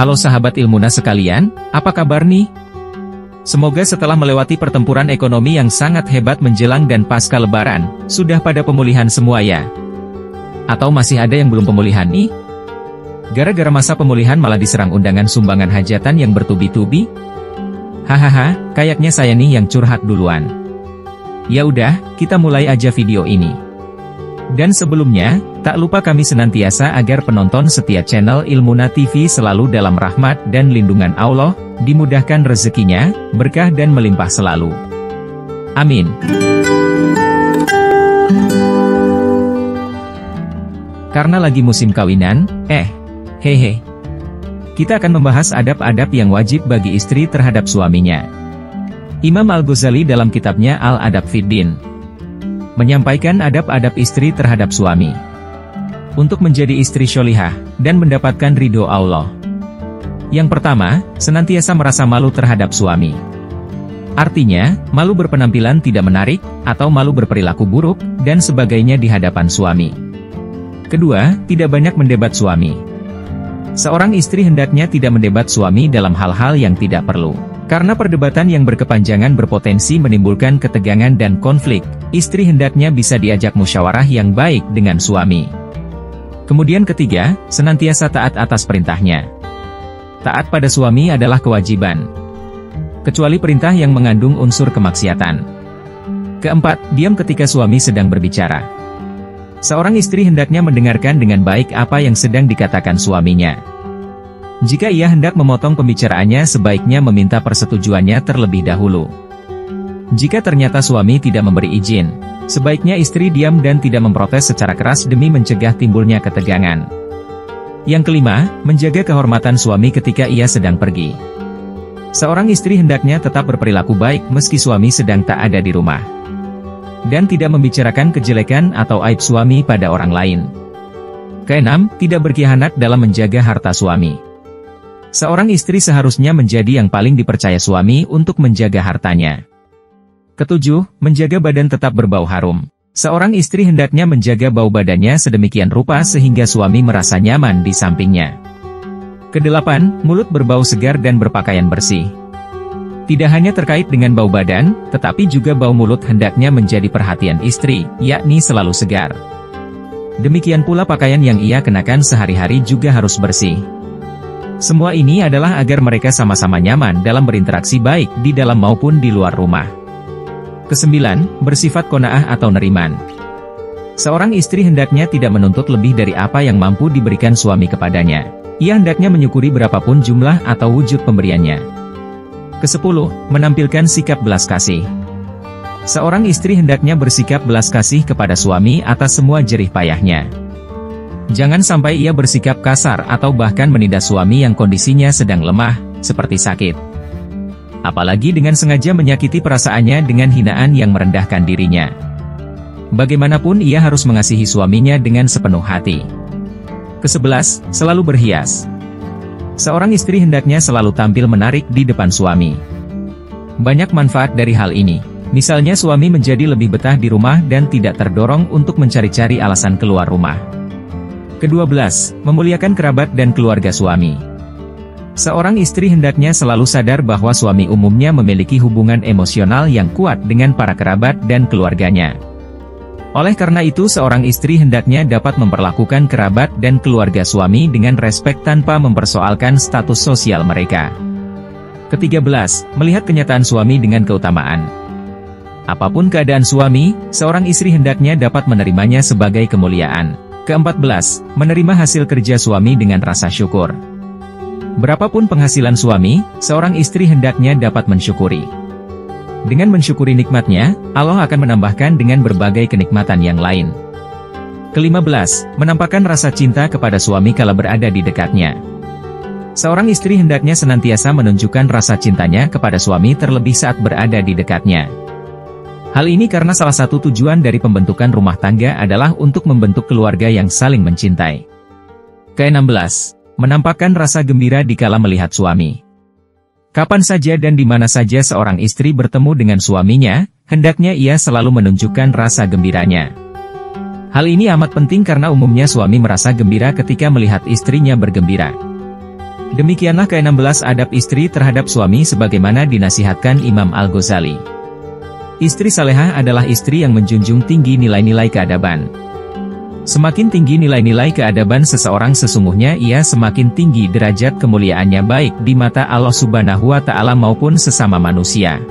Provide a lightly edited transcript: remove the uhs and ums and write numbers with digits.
Halo sahabat Ilmuna sekalian, apa kabar nih? Semoga setelah melewati pertempuran ekonomi yang sangat hebat menjelang dan pasca lebaran, sudah pada pemulihan semua ya? Atau masih ada yang belum pemulihan nih? Gara-gara masa pemulihan malah diserang undangan sumbangan hajatan yang bertubi-tubi? Hahaha, kayaknya saya nih yang curhat duluan. Ya udah, kita mulai aja video ini. Dan sebelumnya, tak lupa kami senantiasa agar penonton setia channel Ilmuna TV selalu dalam rahmat dan lindungan Allah, dimudahkan rezekinya, berkah dan melimpah selalu. Amin. Karena lagi musim kawinan, hehe. Kita akan membahas adab-adab yang wajib bagi istri terhadap suaminya. Imam Al-Ghazali dalam kitabnya Al-Adab Fid Din menyampaikan adab-adab istri terhadap suami. Untuk menjadi istri sholihah, dan mendapatkan ridho Allah. Yang pertama, senantiasa merasa malu terhadap suami. Artinya, malu berpenampilan tidak menarik, atau malu berperilaku buruk, dan sebagainya di hadapan suami. Kedua, tidak banyak mendebat suami. Seorang istri hendaknya tidak mendebat suami dalam hal-hal yang tidak perlu. Karena perdebatan yang berkepanjangan berpotensi menimbulkan ketegangan dan konflik, istri hendaknya bisa diajak musyawarah yang baik dengan suami. Kemudian ketiga, senantiasa taat atas perintahnya. Taat pada suami adalah kewajiban. Kecuali perintah yang mengandung unsur kemaksiatan. Keempat, diam ketika suami sedang berbicara. Seorang istri hendaknya mendengarkan dengan baik apa yang sedang dikatakan suaminya. Jika ia hendak memotong pembicaraannya, sebaiknya meminta persetujuannya terlebih dahulu. Jika ternyata suami tidak memberi izin, sebaiknya istri diam dan tidak memprotes secara keras demi mencegah timbulnya ketegangan. Yang kelima, menjaga kehormatan suami ketika ia sedang pergi. Seorang istri hendaknya tetap berperilaku baik meski suami sedang tak ada di rumah. Dan tidak membicarakan kejelekan atau aib suami pada orang lain. Keenam, tidak berkhianat dalam menjaga harta suami. Seorang istri seharusnya menjadi yang paling dipercaya suami untuk menjaga hartanya. Ketujuh, menjaga badan tetap berbau harum. Seorang istri hendaknya menjaga bau badannya sedemikian rupa sehingga suami merasa nyaman di sampingnya. Kedelapan, mulut berbau segar dan berpakaian bersih. Tidak hanya terkait dengan bau badan, tetapi juga bau mulut hendaknya menjadi perhatian istri, yakni selalu segar. Demikian pula pakaian yang ia kenakan sehari-hari juga harus bersih. Semua ini adalah agar mereka sama-sama nyaman dalam berinteraksi baik di dalam maupun di luar rumah. Kesembilan, bersifat qanaah atau neriman. Seorang istri hendaknya tidak menuntut lebih dari apa yang mampu diberikan suami kepadanya. Ia hendaknya menyukuri berapapun jumlah atau wujud pemberiannya. Kesepuluh, menampilkan sikap belas kasih. Seorang istri hendaknya bersikap belas kasih kepada suami atas semua jerih payahnya. Jangan sampai ia bersikap kasar atau bahkan menindas suami yang kondisinya sedang lemah, seperti sakit. Apalagi dengan sengaja menyakiti perasaannya dengan hinaan yang merendahkan dirinya. Bagaimanapun ia harus mengasihi suaminya dengan sepenuh hati. Kesebelas, selalu berhias. Seorang istri hendaknya selalu tampil menarik di depan suami. Banyak manfaat dari hal ini. Misalnya suami menjadi lebih betah di rumah dan tidak terdorong untuk mencari-cari alasan keluar rumah. Kedua-belas, memuliakan kerabat dan keluarga suami. Seorang istri hendaknya selalu sadar bahwa suami umumnya memiliki hubungan emosional yang kuat dengan para kerabat dan keluarganya. Oleh karena itu seorang istri hendaknya dapat memperlakukan kerabat dan keluarga suami dengan respek tanpa mempersoalkan status sosial mereka. Ketiga-belas, melihat kenyataan suami dengan keutamaan. Apapun keadaan suami, seorang istri hendaknya dapat menerimanya sebagai kemuliaan. Keempat-belas, menerima hasil kerja suami dengan rasa syukur. Berapapun penghasilan suami, seorang istri hendaknya dapat mensyukuri. Dengan mensyukuri nikmatnya, Allah akan menambahkan dengan berbagai kenikmatan yang lain. Kelima-belas, menampakkan rasa cinta kepada suami kala berada di dekatnya. Seorang istri hendaknya senantiasa menunjukkan rasa cintanya kepada suami terlebih saat berada di dekatnya. Hal ini karena salah satu tujuan dari pembentukan rumah tangga adalah untuk membentuk keluarga yang saling mencintai. Ke-16, menampakkan rasa gembira dikala melihat suami. Kapan saja dan di mana saja seorang istri bertemu dengan suaminya, hendaknya ia selalu menunjukkan rasa gembiranya. Hal ini amat penting karena umumnya suami merasa gembira ketika melihat istrinya bergembira. Demikianlah ke-16 adab istri terhadap suami sebagaimana dinasihatkan Imam Al-Ghazali. Istri salehah adalah istri yang menjunjung tinggi nilai-nilai keadaban. Semakin tinggi nilai-nilai keadaban seseorang sesungguhnya ia semakin tinggi derajat kemuliaannya baik di mata Allah Subhanahu wa Ta'ala maupun sesama manusia.